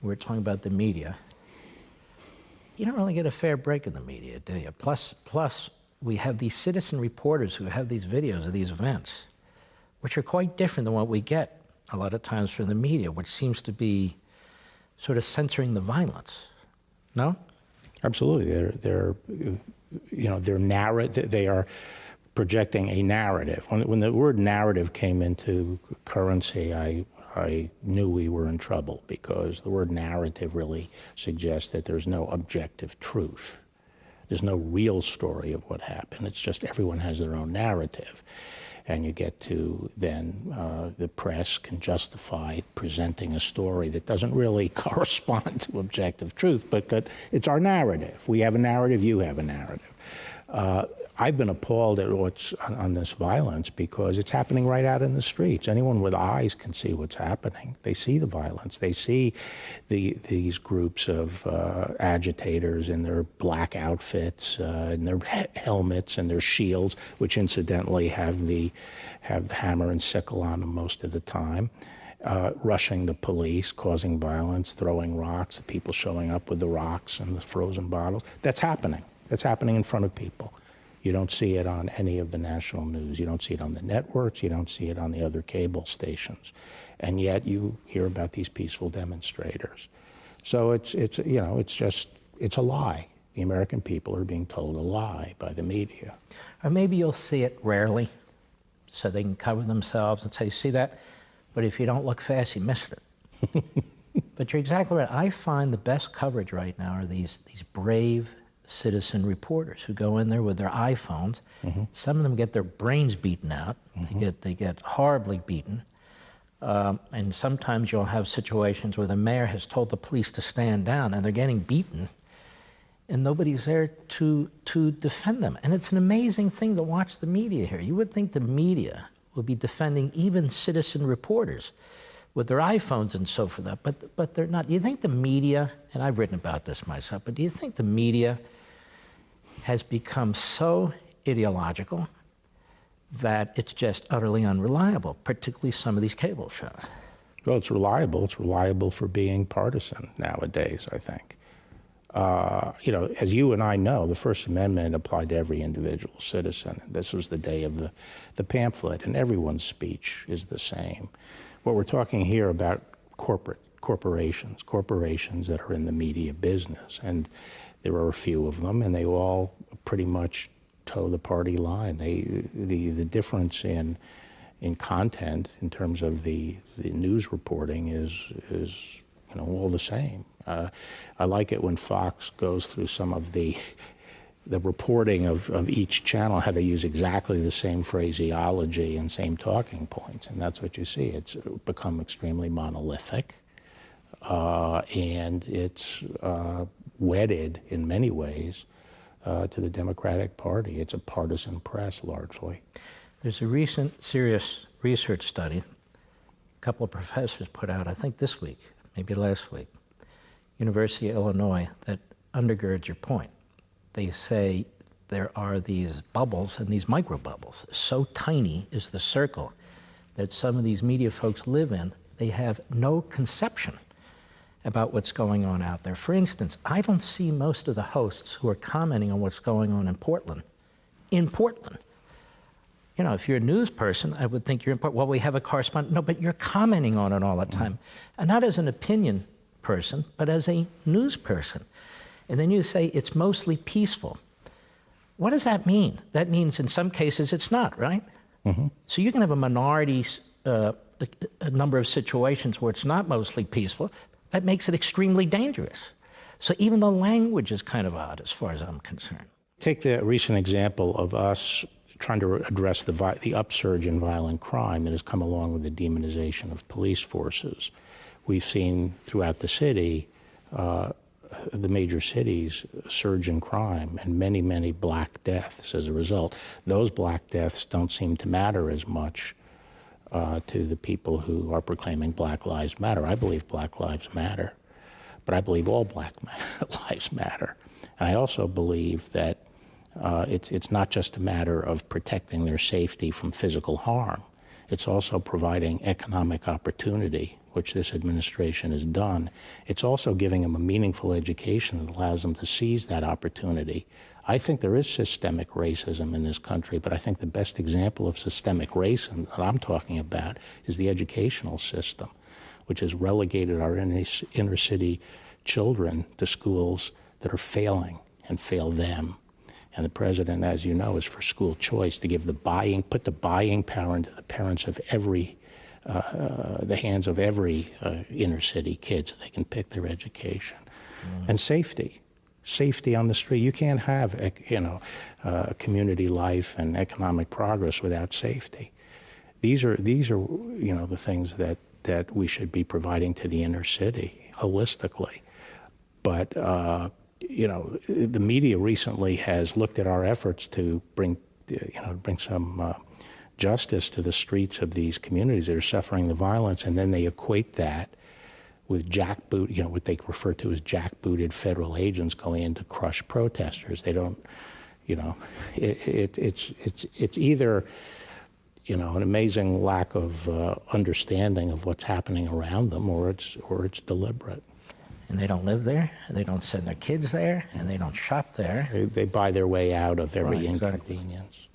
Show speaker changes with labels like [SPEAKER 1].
[SPEAKER 1] We're talking about the media. You don't really get a fair break in the media, do you? Plus, we have these citizen reporters who have these videos of these events, which are quite different than what we get a lot of times from the media, which seems to be sort of censoring the violence. No?
[SPEAKER 2] Absolutely. They are projecting a narrative. When the word narrative came into currency, I knew we were in trouble, because the word narrative really suggests that there's no objective truth. There's no real story of what happened. It's just everyone has their own narrative. And you get to then the press can justify presenting a story that doesn't really correspond to objective truth, but it's our narrative. We have a narrative, you have a narrative. I've been appalled at what's on this violence, because it's happening right out in the streets. Anyone with eyes can see what's happening. They see the violence. They see these groups of agitators in their black outfits, in their helmets and their shields, which incidentally have the hammer and sickle on them most of the time, rushing the police, causing violence, throwing rocks, the people showing up with the rocks and the frozen bottles. That's happening. That's happening in front of people. You don't see it on any of the national news. You don't see it on the networks. You don't see it on the other cable stations. And yet you hear about these peaceful demonstrators. So it's a lie. The American people are being told a lie by the media.
[SPEAKER 1] Or maybe you'll see it rarely, so they can cover themselves and say, see that? But if you don't look fast, you missed it. But you're exactly right. I find the best coverage right now are these brave citizen reporters who go in there with their iPhones. Mm-hmm. Some of them get their brains beaten out. Mm-hmm. They get horribly beaten. And sometimes you'll have situations where the mayor has told the police to stand down and they're getting beaten, and nobody's there to defend them. And it's an amazing thing to watch the media here. You would think the media would be defending even citizen reporters with their iPhones and so forth, but they're not. Do you think the media, and I've written about this myself, but do you think the media has become so ideological that it's just utterly unreliable, particularly some of these cable shows?
[SPEAKER 2] Well, it's reliable. It's reliable for being partisan nowadays, I think. As you and I know, the First Amendment applied to every individual citizen. This was the day of the pamphlet, and everyone's speech is the same. What we're talking here about corporations that are in the media business, and there are a few of them, and they all pretty much toe the party line. The difference in content in terms of the news reporting is all the same. I like it when Fox goes through some of the reporting of each channel, how they use exactly the same phraseology and same talking points, and that's what you see. It's become extremely monolithic, and it's wedded in many ways to the Democratic Party. It's a partisan press, largely.
[SPEAKER 1] There's a recent serious research study a couple of professors put out, I think this week, maybe last week, University of Illinois, that undergirds your point. They say there are these bubbles and these micro bubbles. So tiny is the circle that some of these media folks live in, they have no conception about what's going on out there. For instance, I don't see most of the hosts who are commenting on what's going on in Portland. If you're a news person, I would think you're in Portland. Well, we have a correspondent. No, but you're commenting on it all the time. And not as an opinion person, but as a news person. And then you say it's mostly peaceful. What does that mean? That means in some cases it's not, right? Mm-hmm. So you can have a minority, a number of situations where it's not mostly peaceful. That makes it extremely dangerous. So even the language is kind of odd as far as I'm concerned.
[SPEAKER 2] Take the recent example of us trying to address the upsurge in violent crime that has come along with the demonization of police forces. We've seen throughout the city, the major cities, a surge in crime and many, many black deaths as a result. Those black deaths don't seem to matter as much to the people who are proclaiming Black Lives Matter. I believe Black Lives Matter, but I believe all Black lives matter. And I also believe that it's not just a matter of protecting their safety from physical harm. It's also providing economic opportunity, which this administration has done. It's also giving them a meaningful education that allows them to seize that opportunity. I think there is systemic racism in this country, but I think the best example of systemic racism that I'm talking about is the educational system, which has relegated our inner city children to schools that are failing and fail them. And the president, as you know, is for school choice, to give put the buying power into the parents of the hands of every inner city kid so they can pick their education. And safety on the street. You can't have, community life and economic progress without safety. These are the things that we should be providing to the inner city holistically. But the media recently has looked at our efforts to bring some justice to the streets of these communities that are suffering the violence, and then they equate that with what they refer to as jackbooted federal agents going in to crush protesters. They don't, it's either an amazing lack of understanding of what's happening around them, or it's deliberate.
[SPEAKER 1] And they don't live there, and they don't send their kids there, and they don't shop there.
[SPEAKER 2] They buy their way out of every
[SPEAKER 1] Right, exactly.
[SPEAKER 2] inconvenience.